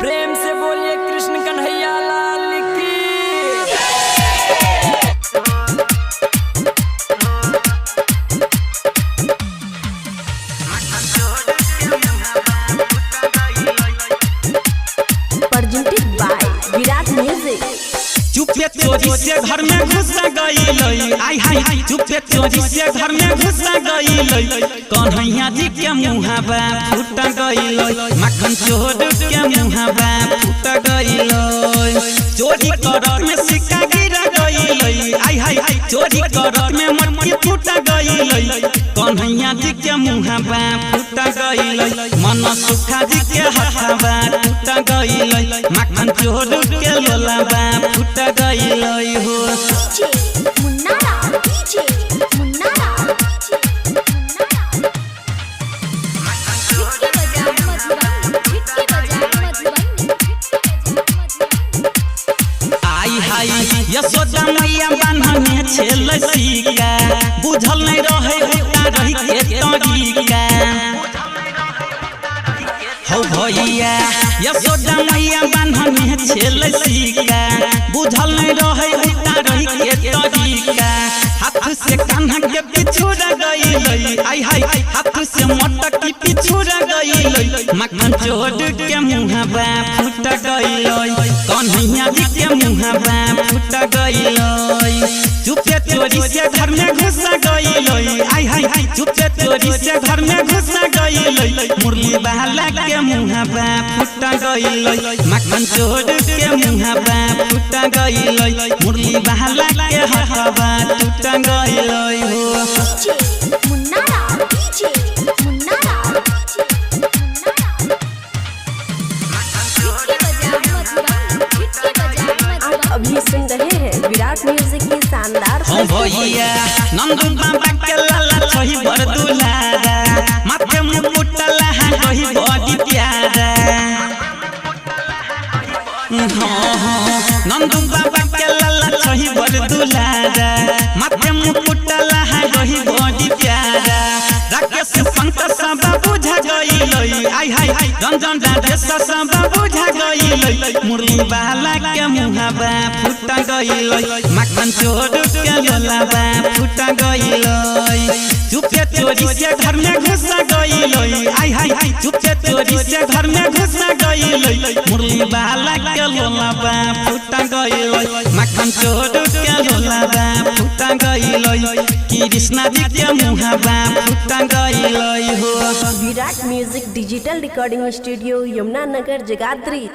प्रेम से बोलिए कृष्ण कन्हैया लाल की। presented by Virat music. चुपे चोरी से घर में घुस गई, आई हाय हाय चुपे चोरी से घर में घुस गई, कन्हैया जी के मुहावा फूट गई, मक्खन चोर के मुहावा फूट गई, चोरी करत में सिक्का गिर गई, आई हाय हाय चोरी करत में मटकी फूट गई, कन्हैया जी के मुहावा फूट गई, मन सुखा जी के हथवा टूट गई, मक्खन चोर के लोलावा फूट गई हो। आई हाय यशोदा मैया बान्हने छेल सीका, बुझल नहीं रहे उता रही के तरीका, हो भैया यशोदा मैया बान्हने छेल सीका, बुझल नहीं रहे उता रही के तरीका, हाथ से कान्हा के पिछुड़ गई, आई हाय हाथ से मटक की पिछुड़ गई, मक्खन चोर के मुहावा फूट गई, कन्हैया जी के मुहावा फूट गई, चुपे चोरी से घर में घुस गई, आई हाय हाय चुपे चोरी से घर में घुस गई, मुरली वाला के मुहावा फूट गई, मक्खन चोर के मुहावा फूट गई, मुरली वाला के हथवा टूट गई हो। अभी सुन रहे हैं विराट म्यूजिक की शानदार भैया नंदू बाबा के लाला छोही बर दुलारा, माथे मुकुट लहा कही बड़ी प्यारा, नंदू बाबा के लाला छोही बर दुलारा, माथे मुकुट लहा कही बड़ी प्यारा, राकेश संत सब बुझा गई, आई हाय हाय रंजन राधेश सब बुझा गई, मुरली वाला के मुहावा फूट गई, मक्खन चोर के लोलावा फूट गई, चुपे चोरी से घर में घुस गई, आई हाय हाय चुपे चोरी से घर में घुस गई, मुरली वाला के लोलावा फूट गई, मक्खन चोर के लोलावा फूट गई, कृष्णा जी के मुहावा फूट गई हो। Virat music digital recording studio Yamuna Nagar Jagadhri.